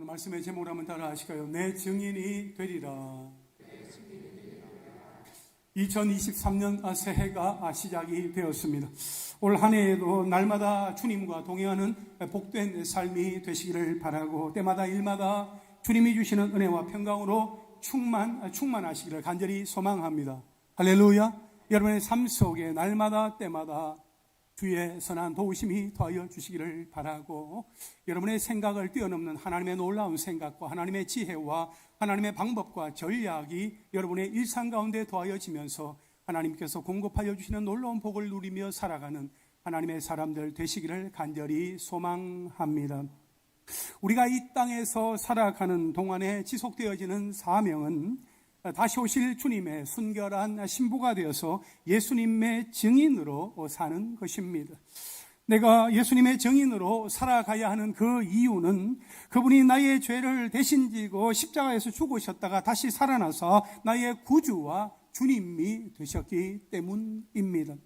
말씀의 제목을 한번 따라 하실까요? 내 증인이 되리라. 2023년 새해가 시작이 되었습니다. 올 한 해에도 날마다 주님과 동행하는 복된 삶이 되시기를 바라고, 때마다 일마다 주님이 주시는 은혜와 평강으로 충만하시기를 간절히 소망합니다. 할렐루야. 여러분의 삶 속에 날마다 때마다 주의 선한 도우심이 더하여 주시기를 바라고, 여러분의 생각을 뛰어넘는 하나님의 놀라운 생각과 하나님의 지혜와 하나님의 방법과 전략이 여러분의 일상 가운데 더하여지면서 하나님께서 공급하여 주시는 놀라운 복을 누리며 살아가는 하나님의 사람들 되시기를 간절히 소망합니다. 우리가 이 땅에서 살아가는 동안에 지속되어지는 사명은 다시 오실 주님의 순결한 신부가 되어서 예수님의 증인으로 사는 것입니다. 내가 예수님의 증인으로 살아가야 하는 그 이유는 그분이 나의 죄를 대신 지고 십자가에서 죽으셨다가 다시 살아나서 나의 구주와 주님이 되셨기 때문입니다.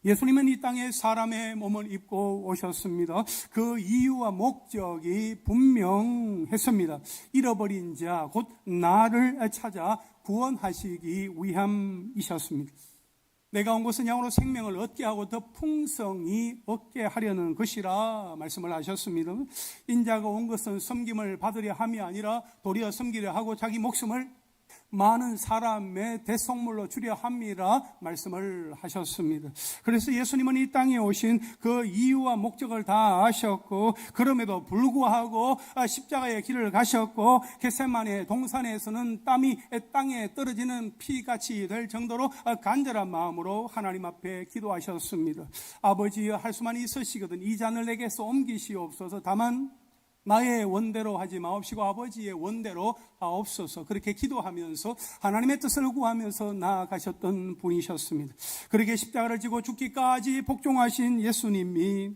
예수님은 이 땅에 사람의 몸을 입고 오셨습니다. 그 이유와 목적이 분명했습니다. 잃어버린 자, 곧 나를 찾아 구원하시기 위함이셨습니다. 내가 온 것은 양으로 생명을 얻게 하고 더 풍성히 얻게 하려는 것이라 말씀을 하셨습니다. 인자가 온 것은 섬김을 받으려 함이 아니라 도리어 섬기려 하고 자기 목숨을 많은 사람의 대속물로 주려 함이라 말씀을 하셨습니다. 그래서 예수님은 이 땅에 오신 그 이유와 목적을 다 아셨고, 그럼에도 불구하고 십자가의 길을 가셨고, 겟세마네 동산에서는 땀이 땅에 떨어지는 피같이 될 정도로 간절한 마음으로 하나님 앞에 기도하셨습니다. 아버지여, 할 수만 있으시거든 이 잔을 내게서 옮기시옵소서. 다만 나의 원대로 하지 마옵시고 아버지의 원대로 하옵소서. 그렇게 기도하면서 하나님의 뜻을 구하면서 나아가셨던 분이셨습니다. 그렇게 십자가를 지고 죽기까지 복종하신 예수님이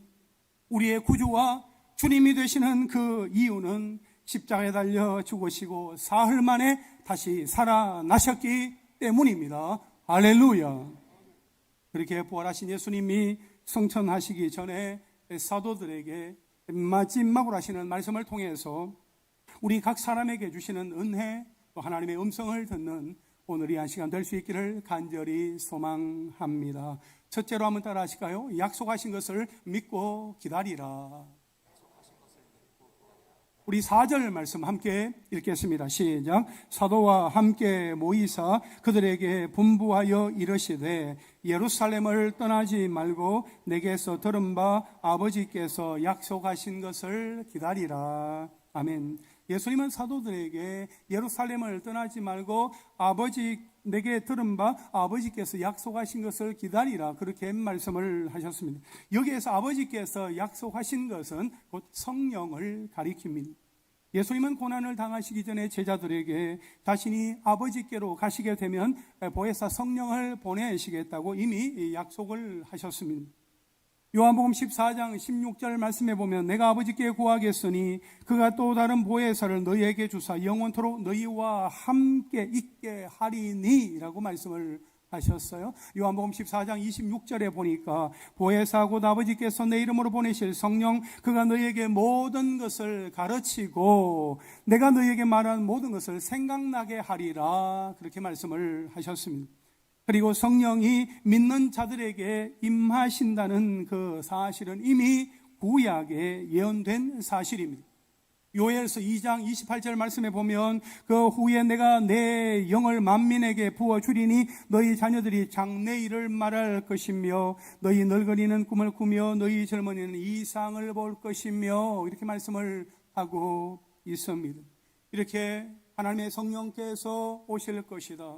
우리의 구주와 주님이 되시는 그 이유는 십자가에 달려 죽으시고 사흘 만에 다시 살아나셨기 때문입니다. 할렐루야. 그렇게 부활하신 예수님이 성천하시기 전에 사도들에게 마지막으로 하시는 말씀을 통해서 우리 각 사람에게 주시는 은혜, 또 하나님의 음성을 듣는 오늘이 한 시간 될 수 있기를 간절히 소망합니다. 첫째로 한번 따라 하실까요? 약속하신 것을 믿고 기다리라. 우리 4절 말씀 함께 읽겠습니다. 시작. 사도와 함께 모이사 그들에게 분부하여 이르시되 예루살렘을 떠나지 말고 내게서 들은 바 아버지께서 약속하신 것을 기다리라. 아멘. 예수님은 사도들에게 예루살렘을 떠나지 말고 내게 들은 바 아버지께서 약속하신 것을 기다리라, 그렇게 말씀을 하셨습니다. 여기에서 아버지께서 약속하신 것은 곧 성령을 가리킵니다. 예수님은 고난을 당하시기 전에 제자들에게 자신이 아버지께로 가시게 되면 보혜사 성령을 보내시겠다고 이미 약속을 하셨습니다. 요한복음 14장 16절 말씀에 보면 내가 아버지께 구하겠으니 그가 또 다른 보혜사를 너희에게 주사 영원토록 너희와 함께 있게 하리니 라고 말씀을 하셨어요. 요한복음 14장 26절에 보니까 보혜사 곧 아버지께서 내 이름으로 보내실 성령, 그가 너희에게 모든 것을 가르치고 내가 너희에게 말한 모든 것을 생각나게 하리라, 그렇게 말씀을 하셨습니다. 그리고 성령이 믿는 자들에게 임하신다는 그 사실은 이미 구약에 예언된 사실입니다. 요엘서 2장 28절 말씀에 보면 그 후에 내가 내 영을 만민에게 부어주리니 너희 자녀들이 장래일을 말할 것이며 너희 늙은이는 꿈을 꾸며 너희 젊은이는 이상을 볼 것이며, 이렇게 말씀을 하고 있습니다. 이렇게 하나님의 성령께서 오실 것이다,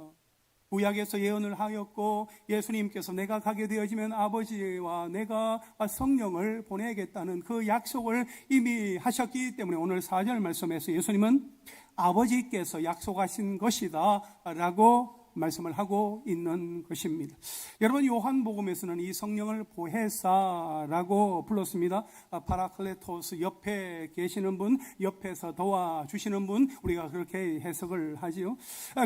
구약에서 예언을 하였고, 예수님께서 내가 가게 되어지면 아버지와 내가 성령을 보내겠다는 그 약속을 이미 하셨기 때문에 오늘 4절 말씀에서 예수님은 아버지께서 약속하신 것이다 라고 말씀을 하고 있는 것입니다. 여러분, 요한복음에서는 이 성령을 보혜사라고 불렀습니다. 파라클레토스, 옆에 계시는 분, 옆에서 도와주시는 분, 우리가 그렇게 해석을 하지요.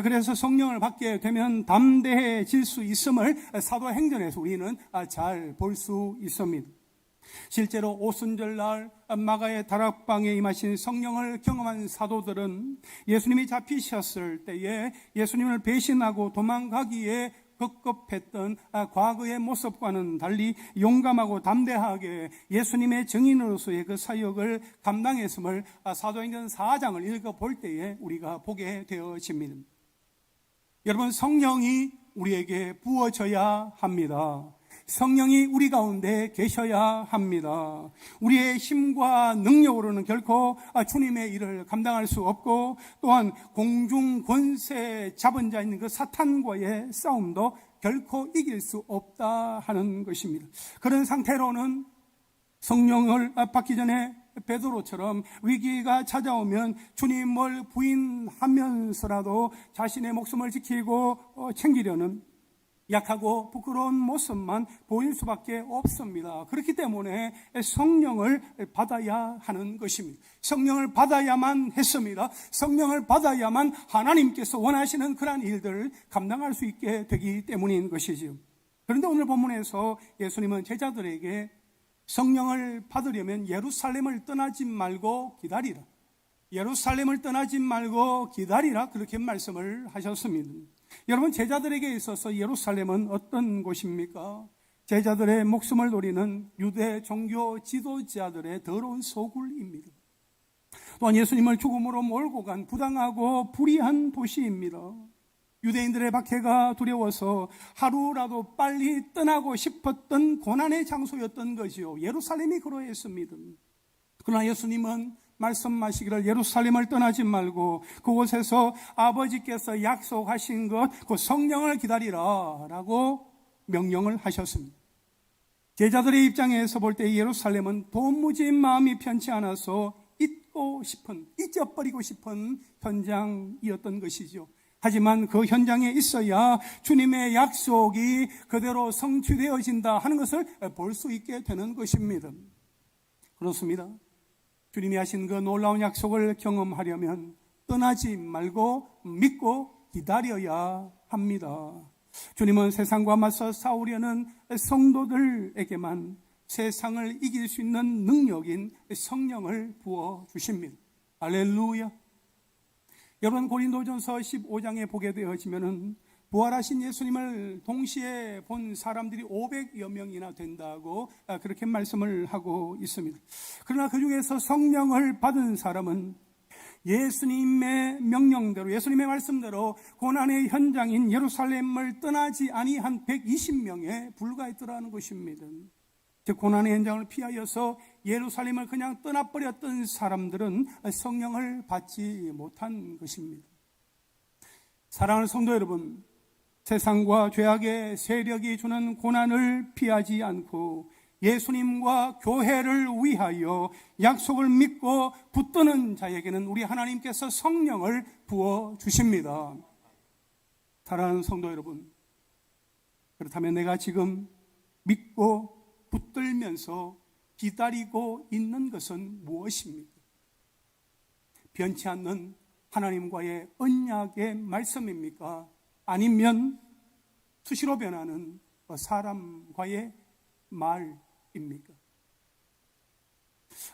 그래서 성령을 받게 되면 담대해질 수 있음을 사도행전에서 우리는 잘 볼 수 있습니다. 실제로 오순절날 마가의 다락방에 임하신 성령을 경험한 사도들은 예수님이 잡히셨을 때에 예수님을 배신하고 도망가기에 급급했던 과거의 모습과는 달리 용감하고 담대하게 예수님의 증인으로서의 그 사역을 감당했음을 사도행전 4장을 읽어볼 때에 우리가 보게 되어집니다. 여러분, 성령이 우리에게 부어져야 합니다. 성령이 우리 가운데 계셔야 합니다. 우리의 힘과 능력으로는 결코 주님의 일을 감당할 수 없고, 또한 공중 권세 잡은 자 있는 그 사탄과의 싸움도 결코 이길 수 없다 하는 것입니다. 그런 상태로는 성령을 받기 전에 베드로처럼 위기가 찾아오면 주님을 부인하면서라도 자신의 목숨을 지키고 챙기려는 약하고 부끄러운 모습만 보일 수밖에 없습니다. 그렇기 때문에 성령을 받아야 하는 것입니다. 성령을 받아야만 했습니다. 성령을 받아야만 하나님께서 원하시는 그러한 일들을 감당할 수 있게 되기 때문인 것이지요. 그런데 오늘 본문에서 예수님은 제자들에게 성령을 받으려면 예루살렘을 떠나지 말고 기다리라, 예루살렘을 떠나지 말고 기다리라, 그렇게 말씀을 하셨습니다. 여러분, 제자들에게 있어서 예루살렘은 어떤 곳입니까? 제자들의 목숨을 노리는 유대 종교 지도자들의 더러운 소굴입니다. 또한 예수님을 죽음으로 몰고 간 부당하고 불의한 도시입니다. 유대인들의 박해가 두려워서 하루라도 빨리 떠나고 싶었던 고난의 장소였던 것이요, 예루살렘이 그러했습니다. 그러나 예수님은 말씀하시기를 예루살렘을 떠나지 말고 그곳에서 아버지께서 약속하신 것, 그 성령을 기다리라 라고 명령을 하셨습니다. 제자들의 입장에서 볼 때 예루살렘은 도무지 마음이 편치 않아서 잊어버리고 싶은 현장이었던 것이죠. 하지만 그 현장에 있어야 주님의 약속이 그대로 성취되어진다 하는 것을 볼 수 있게 되는 것입니다. 그렇습니다. 주님이 하신 그 놀라운 약속을 경험하려면 떠나지 말고 믿고 기다려야 합니다. 주님은 세상과 맞서 싸우려는 성도들에게만 세상을 이길 수 있는 능력인 성령을 부어주십니다. 할렐루야. 여러분, 고린도전서 15장에 보게 되어지면은 부활하신 예수님을 동시에 본 사람들이 500여 명이나 된다고 그렇게 말씀을 하고 있습니다. 그러나 그 중에서 성령을 받은 사람은 예수님의 명령대로, 예수님의 말씀대로 고난의 현장인 예루살렘을 떠나지 아니한 120명에 불과했더라는 것입니다. 즉, 고난의 현장을 피하여서 예루살렘을 그냥 떠나버렸던 사람들은 성령을 받지 못한 것입니다. 사랑하는 성도 여러분, 세상과 죄악의 세력이 주는 고난을 피하지 않고 예수님과 교회를 위하여 약속을 믿고 붙드는 자에게는 우리 하나님께서 성령을 부어주십니다. 사랑하는 성도 여러분, 그렇다면 내가 지금 믿고 붙들면서 기다리고 있는 것은 무엇입니까? 변치 않는 하나님과의 언약의 말씀입니까? 아니면 수시로 변하는 사람과의 말입니까?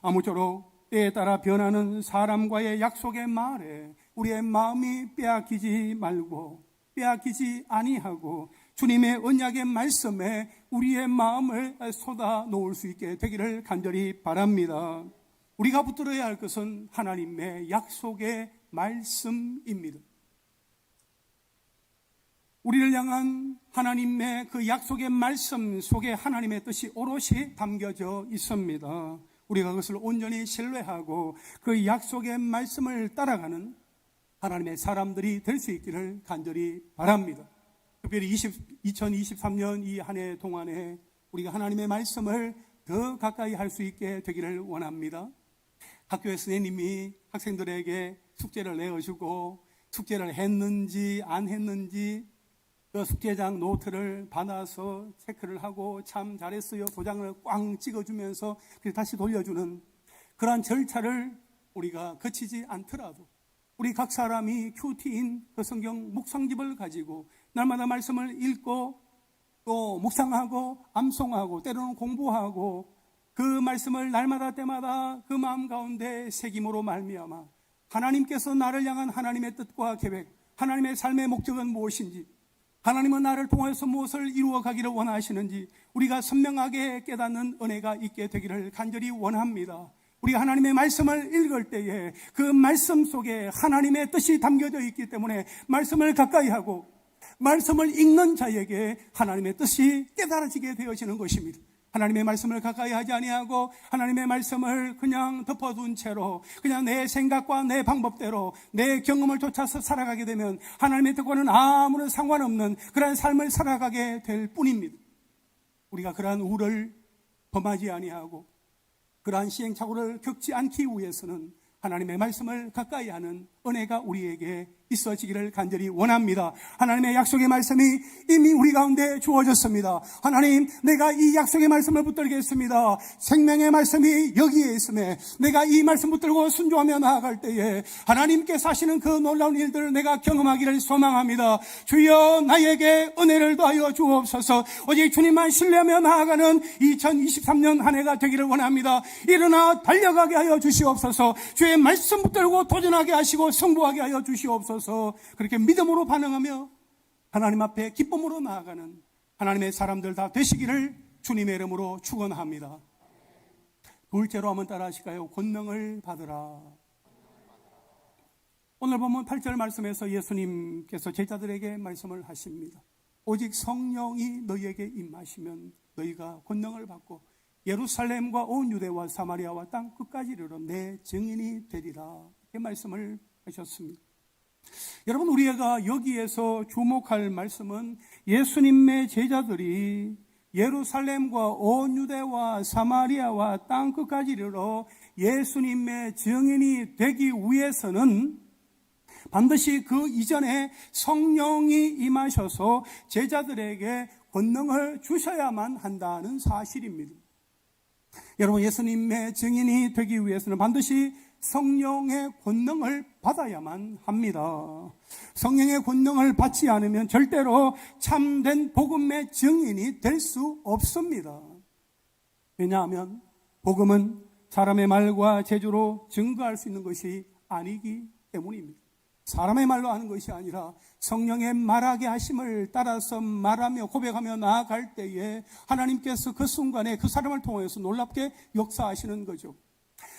아무쪼록 때에 따라 변하는 사람과의 약속의 말에 우리의 마음이 빼앗기지 말고, 빼앗기지 아니하고 주님의 언약의 말씀에 우리의 마음을 쏟아 놓을 수 있게 되기를 간절히 바랍니다. 우리가 붙들어야 할 것은 하나님의 약속의 말씀입니다. 우리를 향한 하나님의 그 약속의 말씀 속에 하나님의 뜻이 오롯이 담겨져 있습니다. 우리가 그것을 온전히 신뢰하고 그 약속의 말씀을 따라가는 하나님의 사람들이 될 수 있기를 간절히 바랍니다. 특별히 2023년 이 한 해 동안에 우리가 하나님의 말씀을 더 가까이 할 수 있게 되기를 원합니다. 학교의 선생님이 학생들에게 숙제를 내어주고 숙제를 했는지 안 했는지 그 숙제장 노트를 받아서 체크를 하고 참 잘했어요 도장을 꽝 찍어주면서 다시 돌려주는 그러한 절차를 우리가 거치지 않더라도 우리 각 사람이 큐티인 그 성경 묵상집을 가지고 날마다 말씀을 읽고 또 묵상하고 암송하고 때로는 공부하고 그 말씀을 날마다 때마다 그 마음 가운데 새김으로 말미암아 하나님께서 나를 향한 하나님의 뜻과 계획, 하나님의 삶의 목적은 무엇인지, 하나님은 나를 통해서 무엇을 이루어 가기를 원하시는지 우리가 선명하게 깨닫는 은혜가 있게 되기를 간절히 원합니다. 우리가 하나님의 말씀을 읽을 때에 그 말씀 속에 하나님의 뜻이 담겨져 있기 때문에 말씀을 가까이 하고 말씀을 읽는 자에게 하나님의 뜻이 깨달아지게 되어지는 것입니다. 하나님의 말씀을 가까이 하지 아니하고 하나님의 말씀을 그냥 덮어둔 채로 그냥 내 생각과 내 방법대로 내 경험을 쫓아서 살아가게 되면 하나님의 뜻과는 아무런 상관없는 그러한 삶을 살아가게 될 뿐입니다. 우리가 그러한 우를 범하지 아니하고 그러한 시행착오를 겪지 않기 위해서는 하나님의 말씀을 가까이 하는 은혜가 우리에게 있어지기를 간절히 원합니다. 하나님의 약속의 말씀이 이미 우리 가운데 주어졌습니다. 하나님, 내가 이 약속의 말씀을 붙들겠습니다. 생명의 말씀이 여기에 있음에 내가 이 말씀 붙들고 순종하며 나아갈 때에 하나님께서 하시는 그 놀라운 일들을 내가 경험하기를 소망합니다. 주여, 나에게 은혜를 더하여 주옵소서. 오직 주님만 신뢰하며 나아가는 2023년 한 해가 되기를 원합니다. 일어나 달려가게 하여 주시옵소서. 주의 말씀 붙들고 도전하게 하시고 승부하게 하여 주시옵소서. 그렇게 믿음으로 반응하며 하나님 앞에 기쁨으로 나아가는 하나님의 사람들 다 되시기를 주님의 이름으로 축원합니다. 둘째로 한번 따라 하실까요? 권능을 받으라. 오늘 본문 8절 말씀에서 예수님께서 제자들에게 말씀을 하십니다. 오직 성령이 너희에게 임하시면 너희가 권능을 받고 예루살렘과 온 유대와 사마리아와 땅 끝까지 이르러 내 증인이 되리라. 이렇게 말씀을 하셨습니다. 여러분, 우리가 여기에서 주목할 말씀은 예수님의 제자들이 예루살렘과 온 유대와 사마리아와 땅 끝까지 이르러 예수님의 증인이 되기 위해서는 반드시 그 이전에 성령이 임하셔서 제자들에게 권능을 주셔야만 한다는 사실입니다. 여러분, 예수님의 증인이 되기 위해서는 반드시 성령의 권능을 받아야만 합니다. 성령의 권능을 받지 않으면 절대로 참된 복음의 증인이 될 수 없습니다. 왜냐하면 복음은 사람의 말과 제주로 증거할 수 있는 것이 아니기 때문입니다. 사람의 말로 하는 것이 아니라 성령의 말하게 하심을 따라서 말하며 고백하며 나아갈 때에 하나님께서 그 순간에 그 사람을 통해서 놀랍게 역사하시는 거죠.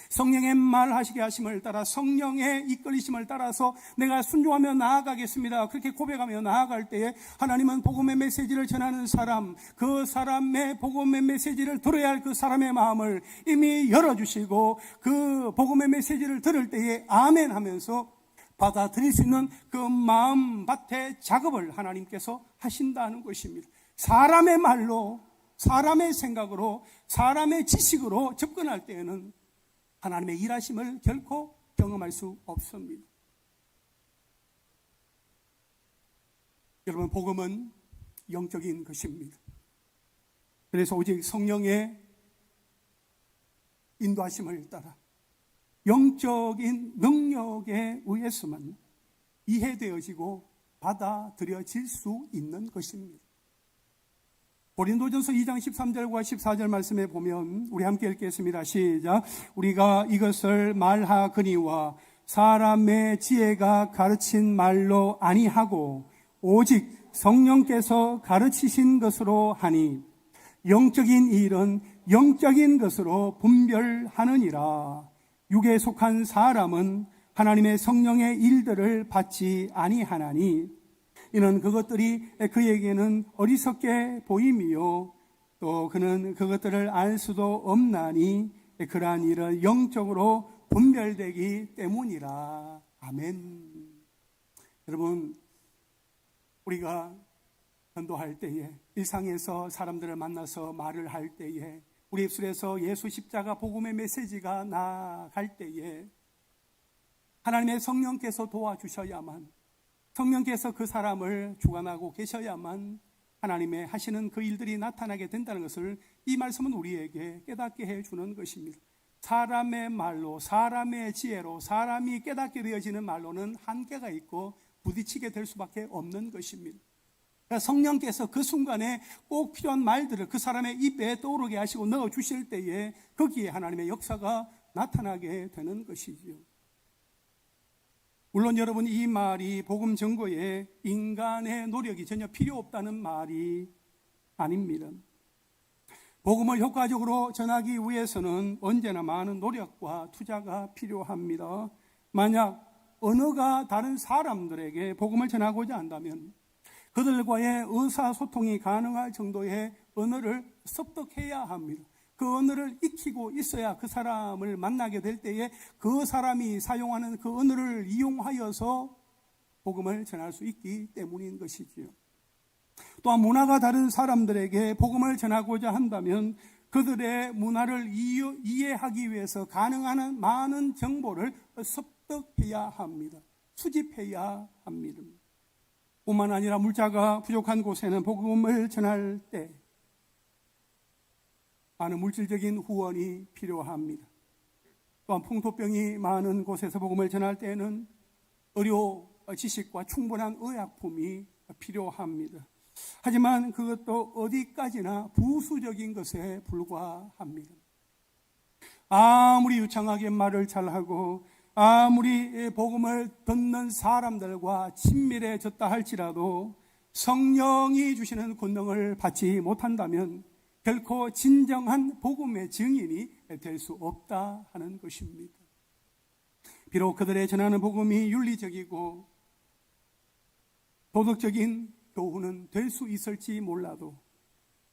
성령의 말하시게 하심을 따라 성령의 이끌리심을 따라서 내가 순종하며 나아가겠습니다. 그렇게 고백하며 나아갈 때에 하나님은 복음의 메시지를 전하는 사람, 그 사람의 복음의 메시지를 들어야 할 그 사람의 마음을 이미 열어주시고 그 복음의 메시지를 들을 때에 아멘 하면서 받아들일 수 있는 그 마음밭의 작업을 하나님께서 하신다는 것입니다. 사람의 말로, 사람의 생각으로, 사람의 지식으로 접근할 때에는 하나님의 일하심을 결코 경험할 수 없습니다. 여러분, 복음은 영적인 것입니다. 그래서 오직 성령의 인도하심을 따라 영적인 능력에 의해서만 이해되어지고 받아들여질 수 있는 것입니다. 고린도전서 2장 13절과 14절 말씀에 보면 우리 함께 읽겠습니다. 시작. 우리가 이것을 말하거니와 사람의 지혜가 가르친 말로 아니하고 오직 성령께서 가르치신 것으로 하니 영적인 일은 영적인 것으로 분별하느니라. 육에 속한 사람은 하나님의 성령의 일들을 받지 아니하나니 이는 그것들이 그에게는 어리석게 보임이요 또 그는 그것들을 알 수도 없나니 그러한 일은 영적으로 분별되기 때문이라. 아멘. 여러분, 우리가 전도할 때에 일상에서 사람들을 만나서 말을 할 때에 우리 입술에서 예수 십자가 복음의 메시지가 나갈 때에 하나님의 성령께서 도와주셔야만, 성령께서 그 사람을 주관하고 계셔야만 하나님의 하시는 그 일들이 나타나게 된다는 것을 이 말씀은 우리에게 깨닫게 해주는 것입니다. 사람의 말로, 사람의 지혜로, 사람이 깨닫게 되어지는 말로는 한계가 있고 부딪히게 될 수밖에 없는 것입니다. 성령께서 그 순간에 꼭 필요한 말들을 그 사람의 입에 떠오르게 하시고 넣어주실 때에 거기에 하나님의 역사가 나타나게 되는 것이지요. 물론 여러분, 이 말이 복음 전거에 인간의 노력이 전혀 필요 없다는 말이 아닙니다. 복음을 효과적으로 전하기 위해서는 언제나 많은 노력과 투자가 필요합니다. 만약 언어가 다른 사람들에게 복음을 전하고자 한다면 그들과의 의사소통이 가능할 정도의 언어를 습득해야 합니다. 그 언어를 익히고 있어야 그 사람을 만나게 될 때에 그 사람이 사용하는 그 언어를 이용하여서 복음을 전할 수 있기 때문인 것이지요. 또한 문화가 다른 사람들에게 복음을 전하고자 한다면 그들의 문화를 이해하기 위해서 가능한 많은 정보를 습득해야 합니다. 수집해야 합니다. 뿐만 아니라 물자가 부족한 곳에는 복음을 전할 때 많은 물질적인 후원이 필요합니다. 또한 풍토병이 많은 곳에서 복음을 전할 때는 의료 지식과 충분한 의약품이 필요합니다. 하지만 그것도 어디까지나 부수적인 것에 불과합니다. 아무리 유창하게 말을 잘하고 아무리 복음을 듣는 사람들과 친밀해졌다 할지라도 성령이 주시는 권능을 받지 못한다면 결코 진정한 복음의 증인이 될 수 없다 하는 것입니다. 비록 그들의 전하는 복음이 윤리적이고 도덕적인 교훈은 될 수 있을지 몰라도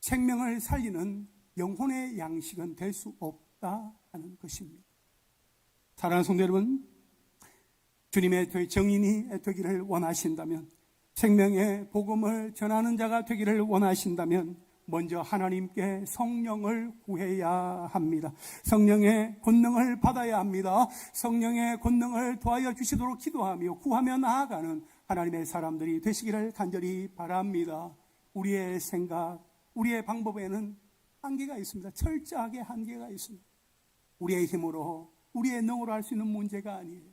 생명을 살리는 영혼의 양식은 될 수 없다 하는 것입니다. 사랑하는 성도 여러분, 주님의 정인이 되기를 원하신다면, 생명의 복음을 전하는 자가 되기를 원하신다면 먼저 하나님께 성령을 구해야 합니다. 성령의 권능을 받아야 합니다. 성령의 권능을 도와여 주시도록 기도하며 구하며 나아가는 하나님의 사람들이 되시기를 간절히 바랍니다. 우리의 생각, 우리의 방법에는 한계가 있습니다. 철저하게 한계가 있습니다. 우리의 힘으로, 우리의 능으로 할 수 있는 문제가 아니에요.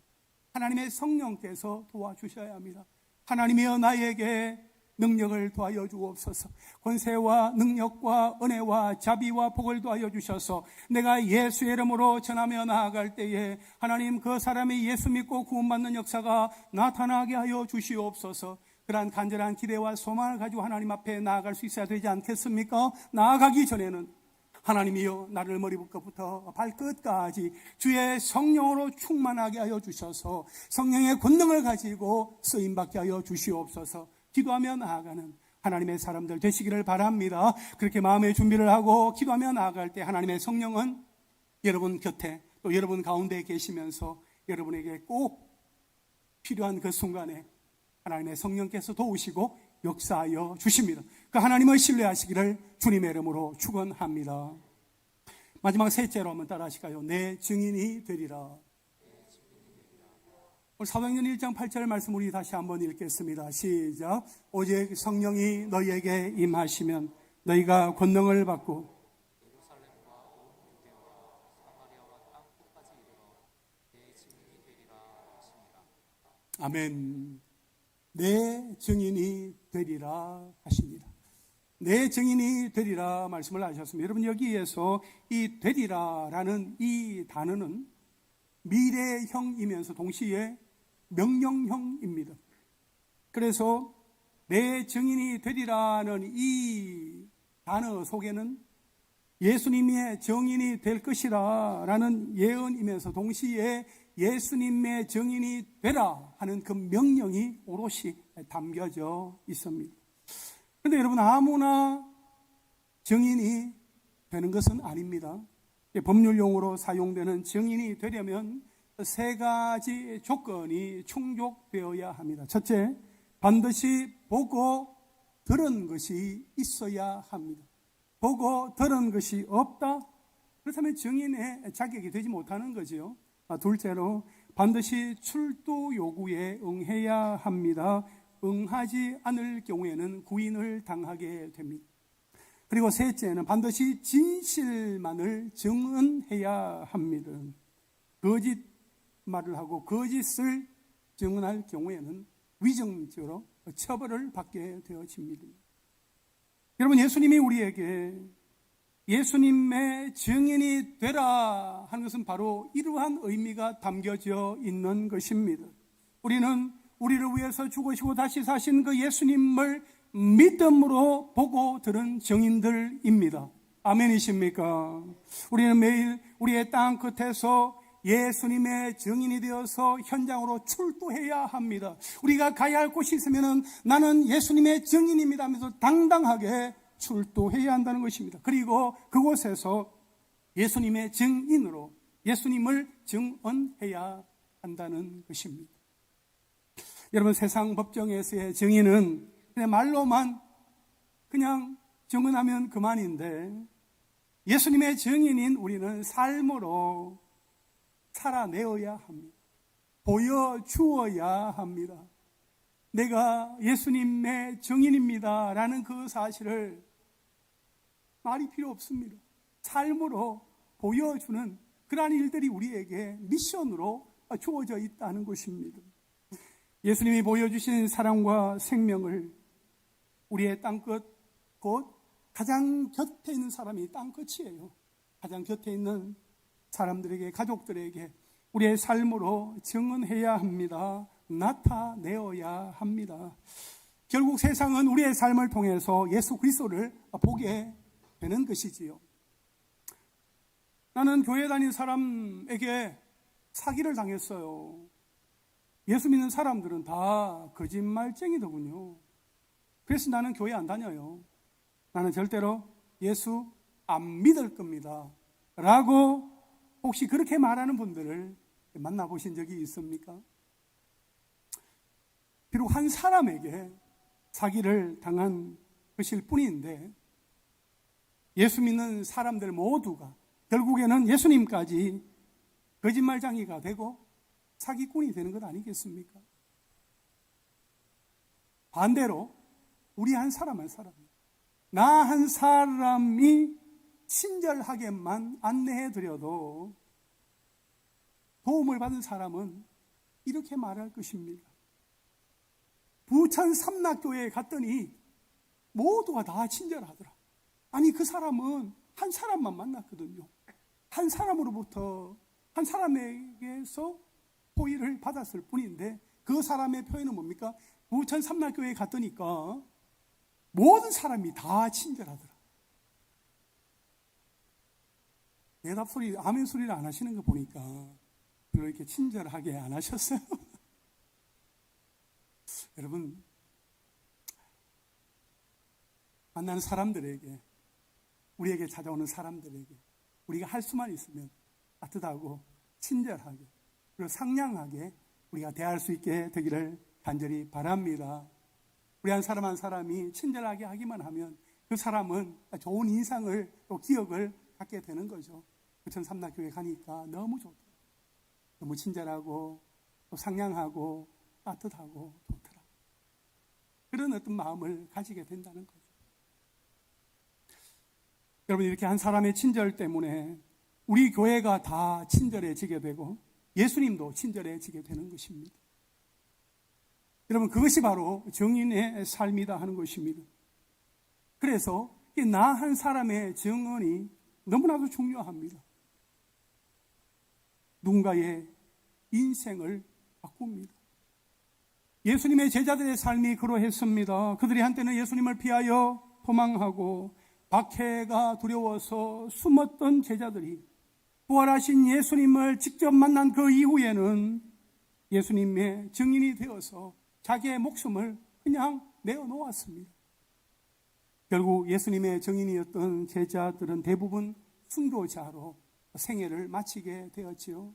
하나님의 성령께서 도와주셔야 합니다. 하나님이여 나에게 능력을 도와여 주옵소서. 권세와 능력과 은혜와 자비와 복을 도와여 주셔서 내가 예수의 이름으로 전하며 나아갈 때에 하나님 그 사람이 예수 믿고 구원받는 역사가 나타나게 하여 주시옵소서. 그러한 간절한 기대와 소망을 가지고 하나님 앞에 나아갈 수 있어야 되지 않겠습니까? 나아가기 전에는 하나님이여 나를 머리부터 발끝까지 주의 성령으로 충만하게 하여 주셔서 성령의 권능을 가지고 쓰임받게 하여 주시옵소서. 기도하며 나아가는 하나님의 사람들 되시기를 바랍니다. 그렇게 마음의 준비를 하고 기도하며 나아갈 때 하나님의 성령은 여러분 곁에 또 여러분 가운데 계시면서 여러분에게 꼭 필요한 그 순간에 하나님의 성령께서 도우시고 역사하여 주십니다. 그 하나님을 신뢰하시기를 주님의 이름으로 축원합니다. 마지막 셋째로 한번 따라 하실까요? 내 증인이 되리라. 오늘 사도행전 1장 8절 말씀 우리 다시 한번 읽겠습니다. 시작. 오직 성령이 너희에게 임하시면 너희가 권능을 받고 예루살렘과 온 유대와 사마리아와 땅 끝까지 이르러 내 증인이 되리라 하십니다. 아멘. 내 증인이 되리라 하십니다. 내 증인이 되리라 말씀을 하셨습니다. 여러분 여기에서 이 되리라라는 이 단어는 미래형이면서 동시에 명령형입니다. 그래서 내 증인이 되리라는 이 단어 속에는 예수님의 증인이 될 것이라 라는 예언이면서 동시에 예수님의 증인이 되라 하는 그 명령이 오롯이 담겨져 있습니다. 그런데 여러분 아무나 증인이 되는 것은 아닙니다. 법률용어로 사용되는 증인이 되려면 세 가지 조건이 충족되어야 합니다. 첫째, 반드시 보고 들은 것이 있어야 합니다. 보고 들은 것이 없다? 그렇다면 증인의 자격이 되지 못하는 거지요. 둘째로, 반드시 출두 요구에 응해야 합니다. 응하지 않을 경우에는 구인을 당하게 됩니다. 그리고 셋째는 반드시 진실만을 증언해야 합니다. 거짓말을 하고 거짓을 증언할 경우에는 위증죄로 처벌을 받게 되어집니다. 여러분, 예수님이 우리에게 예수님의 증인이 되라 하는 것은 바로 이러한 의미가 담겨져 있는 것입니다. 우리는 우리를 위해서 죽으시고 다시 사신 그 예수님을 믿음으로 보고 들은 증인들입니다. 아멘이십니까? 우리는 매일 우리의 땅 끝에서 예수님의 증인이 되어서 현장으로 출두해야 합니다. 우리가 가야 할 곳이 있으면 나는 예수님의 증인입니다 하면서 당당하게 출두해야 한다는 것입니다. 그리고 그곳에서 예수님의 증인으로 예수님을 증언해야 한다는 것입니다. 여러분, 세상 법정에서의 증인은 그냥 말로만 그냥 증언하면 그만인데, 예수님의 증인인 우리는 삶으로 살아내어야 합니다. 보여주어야 합니다. 내가 예수님의 증인입니다 라는 그 사실을 말이 필요 없습니다. 삶으로 보여주는 그러한 일들이 우리에게 미션으로 주어져 있다는 것입니다. 예수님이 보여주신 사랑과 생명을 우리의 땅끝, 곧 가장 곁에 있는 사람이 땅끝이에요. 가장 곁에 있는 사람들에게, 가족들에게 우리의 삶으로 증언해야 합니다. 나타내어야 합니다. 결국 세상은 우리의 삶을 통해서 예수 그리스도를 보게 되는 것이지요. 나는 교회 다닌 사람에게 사기를 당했어요. 예수 믿는 사람들은 다 거짓말쟁이더군요. 그래서 나는 교회 안 다녀요. 나는 절대로 예수 안 믿을 겁니다 라고 혹시 그렇게 말하는 분들을 만나보신 적이 있습니까? 비록 한 사람에게 사기를 당한 것일 뿐인데, 예수 믿는 사람들 모두가 결국에는 예수님까지 거짓말쟁이가 되고 사기꾼이 되는 것 아니겠습니까? 반대로 우리 한 사람 한 사람, 나 한 사람이 친절하게만 안내해드려도 도움을 받은 사람은 이렇게 말할 것입니다. 부천 삼락교회에 갔더니 모두가 다 친절하더라. 아니, 그 사람은 한 사람만 만났거든요. 한 사람으로부터, 한 사람에게서 호의를 받았을 뿐인데, 그 사람의 표현은 뭡니까? 부천 삼락교회에 갔더니까 모든 사람이 다 친절하더라. 대답 소리, 아멘 소리를 안 하시는 거 보니까 별로 이렇게 친절하게 안 하셨어요. 여러분, 만나는 사람들에게, 우리에게 찾아오는 사람들에게 우리가 할 수만 있으면 따뜻하고 친절하게 그리고 상냥하게 우리가 대할 수 있게 되기를 간절히 바랍니다. 우리 한 사람 한 사람이 친절하게 하기만 하면 그 사람은 좋은 인상을 또 기억을 갖게 되는 거죠. 부천 삼락교회 가니까 너무 좋더라. 너무 친절하고 또 상냥하고 따뜻하고 좋더라. 그런 어떤 마음을 가지게 된다는 거죠. 여러분, 이렇게 한 사람의 친절 때문에 우리 교회가 다 친절해지게 되고 예수님도 친절해지게 되는 것입니다. 여러분, 그것이 바로 증인의 삶이다 하는 것입니다. 그래서 나 한 사람의 증언이 너무나도 중요합니다. 누군가의 인생을 바꿉니다. 예수님의 제자들의 삶이 그러했습니다. 그들이 한때는 예수님을 피하여 도망하고 박해가 두려워서 숨었던 제자들이 부활하신 예수님을 직접 만난 그 이후에는 예수님의 증인이 되어서 자기의 목숨을 그냥 내어놓았습니다. 결국 예수님의 증인이었던 제자들은 대부분 순교자로 생애를 마치게 되었지요.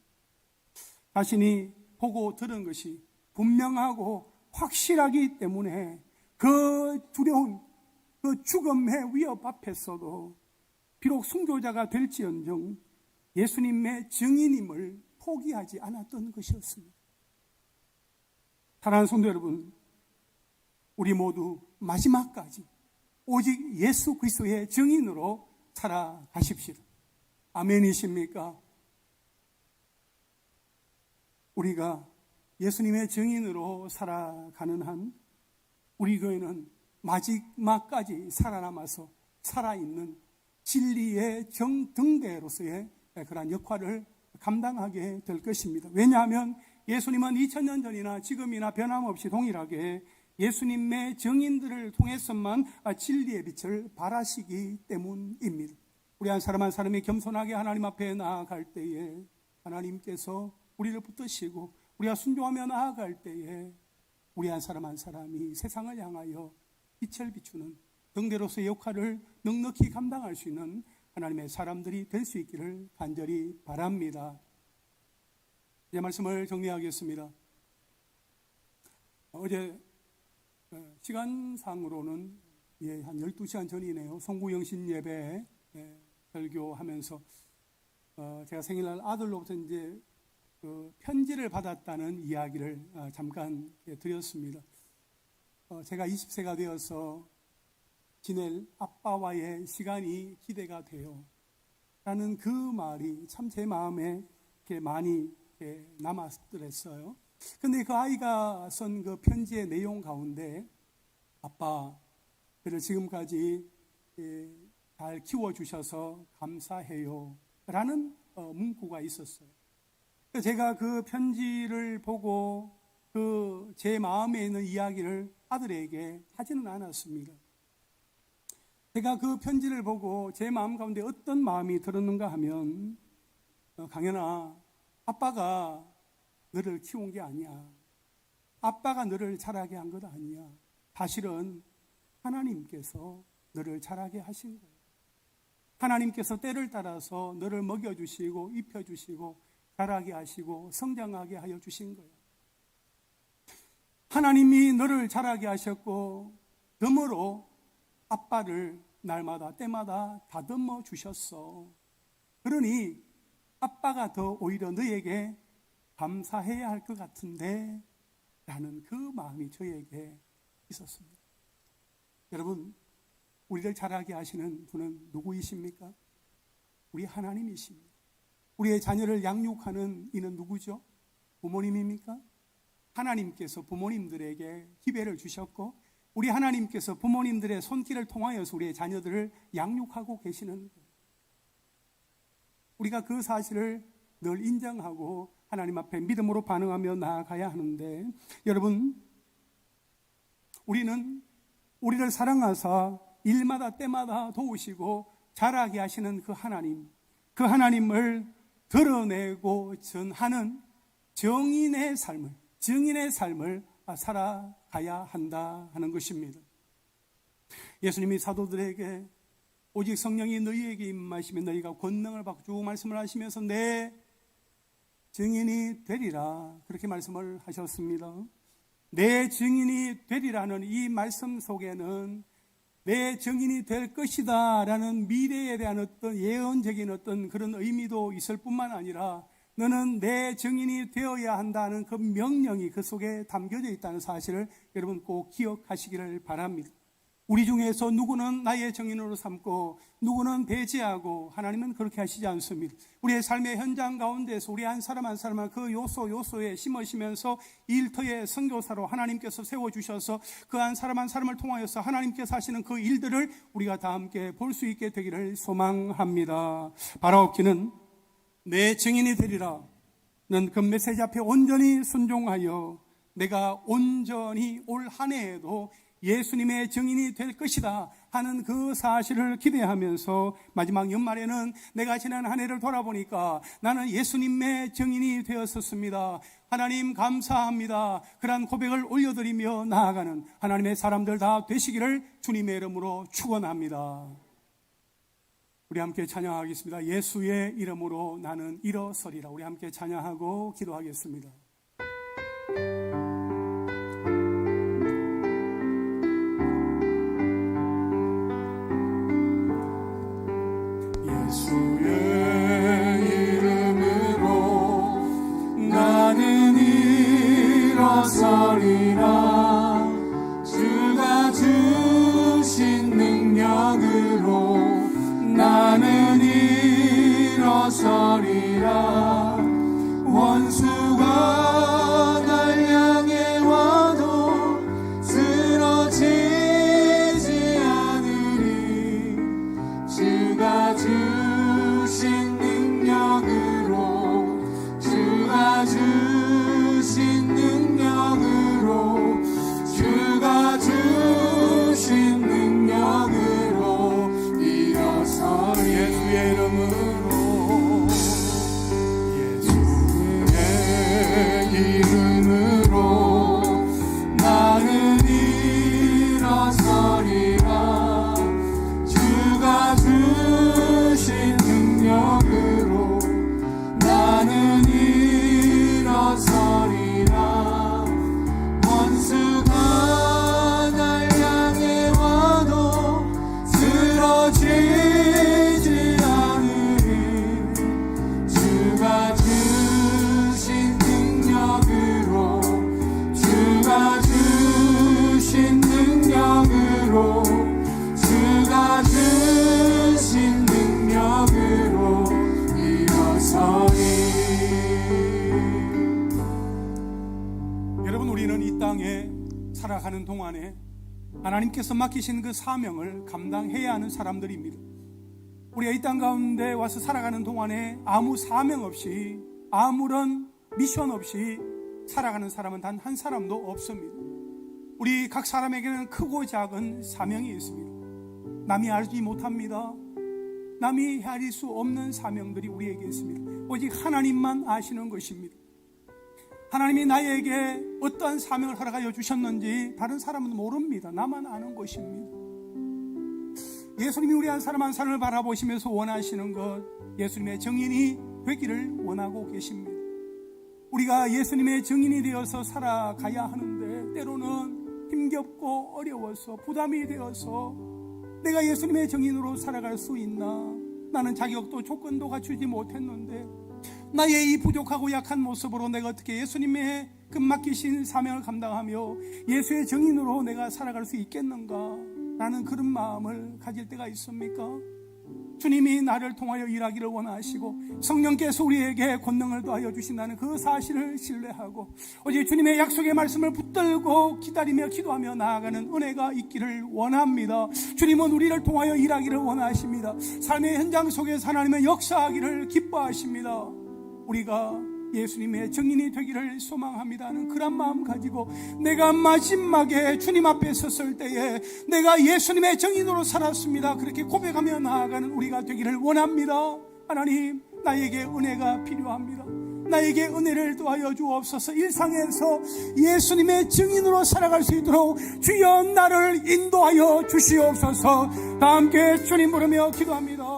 자신이 보고 들은 것이 분명하고 확실하기 때문에 그 두려운 그 죽음의 위협 앞에서도 비록 순교자가 될지언정 예수님의 증인임을 포기하지 않았던 것이었습니다. 사랑하는 성도 여러분, 우리 모두 마지막까지 오직 예수 그리스도의 증인으로 살아가십시오. 아멘이십니까? 우리가 예수님의 증인으로 살아가는 한 우리 교회는 마지막까지 살아남아서 살아있는 진리의 등대로서의 그러한 역할을 감당하게 될 것입니다. 왜냐하면 예수님은 2000년 전이나 지금이나 변함없이 동일하게 예수님의 증인들을 통해서만 진리의 빛을 발하시기 때문입니다. 우리 한 사람 한 사람이 겸손하게 하나님 앞에 나아갈 때에 하나님께서 우리를 붙드시고 우리가 순종하며 나아갈 때에 우리 한 사람 한 사람이 세상을 향하여 빛을 비추는 등대로서의 역할을 넉넉히 감당할 수 있는 하나님의 사람들이 될 수 있기를 간절히 바랍니다. 이제 말씀을 정리하겠습니다. 어제 시간상으로는 한 12시간 전이네요. 송구영신 예배 설교하면서 제가 생일날 아들로부터 이제 편지를 받았다는 이야기를 잠깐 드렸습니다. 제가 20세가 되어서 지낼 아빠와의 시간이 기대가 돼요 라는 그 말이 참 제 마음에 이렇게 많이 남았더랬어요. 근데 그 아이가 쓴 그 편지의 내용 가운데 아빠, 그를 지금까지 잘 키워주셔서 감사해요 라는 문구가 있었어요. 제가 그 편지를 보고 그 제 마음에 있는 이야기를 아들에게 하지는 않았습니다. 제가 그 편지를 보고 제 마음 가운데 어떤 마음이 들었는가 하면 강현아, 아빠가 너를 키운 게 아니야. 아빠가 너를 자라게 한 것 아니야. 사실은 하나님께서 너를 자라게 하신 거예요. 하나님께서 때를 따라서 너를 먹여주시고 입혀주시고 자라게 하시고 성장하게 하여 주신 거예요. 하나님이 너를 자라게 하셨고 덤으로 아빠를 날마다 때마다 다듬어 주셨어. 그러니 아빠가 더 오히려 너에게 감사해야 할 것 같은데 라는 그 마음이 저에게 있었습니다. 여러분, 우리를 자라게 하시는 분은 누구이십니까? 우리 하나님이십니다. 우리의 자녀를 양육하는 이는 누구죠? 부모님입니까? 하나님께서 부모님들에게 기회를 주셨고 우리 하나님께서 부모님들의 손길을 통하여서 우리의 자녀들을 양육하고 계시는 거예요. 우리가 그 사실을 늘 인정하고 하나님 앞에 믿음으로 반응하며 나아가야 하는데, 여러분, 우리는 우리를 사랑하사 일마다 때마다 도우시고 자라게 하시는 그 하나님을 드러내고 전하는 증인의 삶을 살아가야 한다 하는 것입니다. 예수님이 사도들에게 오직 성령이 너희에게 임하시면 너희가 권능을 받고 쭉 말씀을 하시면서 내 증인이 되리라 그렇게 말씀을 하셨습니다. 내 증인이 되리라는 이 말씀 속에는 내 증인이 될 것이다 라는 미래에 대한 어떤 예언적인 어떤 그런 의미도 있을 뿐만 아니라 너는 내 증인이 되어야 한다는 그 명령이 그 속에 담겨져 있다는 사실을 여러분 꼭 기억하시기를 바랍니다. 우리 중에서 누구는 나의 증인으로 삼고 누구는 배제하고 하나님은 그렇게 하시지 않습니다. 우리의 삶의 현장 가운데서 우리 한 사람 한 사람을 그 요소에 심으시면서 일터의 선교사로 하나님께서 세워주셔서 그 한 사람 한 사람을 통하여서 하나님께서 하시는 그 일들을 우리가 다 함께 볼 수 있게 되기를 소망합니다. 바라옵기는 내 증인이 되리라 는 그 메시지 앞에 온전히 순종하여 내가 온전히 올 한 해에도 예수님의 증인이 될 것이다 하는 그 사실을 기대하면서 마지막 연말에는 내가 지난 한 해를 돌아보니까 나는 예수님의 증인이 되었었습니다. 하나님 감사합니다. 그러한 고백을 올려드리며 나아가는 하나님의 사람들 다 되시기를 주님의 이름으로 축원합니다. 우리 함께 찬양하겠습니다. 예수의 이름으로 나는 일어서리라. 우리 함께 찬양하고 기도하겠습니다. 예수의 이름으로 나는 일어서리라. 주가 주신 능력으로 나는 일어서리라. 원수가 날 향해 와도 쓰러져 하리라. 원수가 날 향해 와도 쓰러지지 않으리. 주가 주신 능력으로, 주가 주신 능력으로, 주가 주신 능력으로 일어서리. 여러분, 우리는 이 땅에 살아가는 동안에 하나님께서 맡기신 그 사명을 감당해야 하는 사람들입니다. 우리가 이 땅 가운데 와서 살아가는 동안에 아무 사명 없이, 아무런 미션 없이 살아가는 사람은 단 한 사람도 없습니다. 우리 각 사람에게는 크고 작은 사명이 있습니다. 남이 알지 못합니다. 남이 헤아릴 수 없는 사명들이 우리에게 있습니다. 오직 하나님만 아시는 것입니다. 하나님이 나에게 어떠한 사명을 허락하여 주셨는지 다른 사람은 모릅니다. 나만 아는 것입니다. 예수님이 우리 한 사람 한 사람을 바라보시면서 원하시는 것, 예수님의 증인이 되기를 원하고 계십니다. 우리가 예수님의 증인이 되어서 살아가야 하는데 때로는 힘겹고 어려워서 부담이 되어서 내가 예수님의 증인으로 살아갈 수 있나? 나는 자격도 조건도 갖추지 못했는데 나의 이 부족하고 약한 모습으로 내가 어떻게 예수님의 그 맡기신 사명을 감당하며 예수의 증인으로 내가 살아갈 수 있겠는가? 라는 그런 마음을 가질 때가 있습니까? 주님이 나를 통하여 일하기를 원하시고 성령께서 우리에게 권능을 더하여 주신다는 그 사실을 신뢰하고 오직 주님의 약속의 말씀을 붙들고 기다리며 기도하며 나아가는 은혜가 있기를 원합니다. 주님은 우리를 통하여 일하기를 원하십니다. 삶의 현장 속에서 하나님의 역사하기를 기뻐하십니다. 우리가 예수님의 증인이 되기를 소망합니다는 그런 마음 가지고 내가 마지막에 주님 앞에 섰을 때에 내가 예수님의 증인으로 살았습니다, 그렇게 고백하며 나아가는 우리가 되기를 원합니다. 하나님, 나에게 은혜가 필요합니다. 나에게 은혜를 더하여 주옵소서. 일상에서 예수님의 증인으로 살아갈 수 있도록 주여 나를 인도하여 주시옵소서. 다 함께 주님 부르며 기도합니다.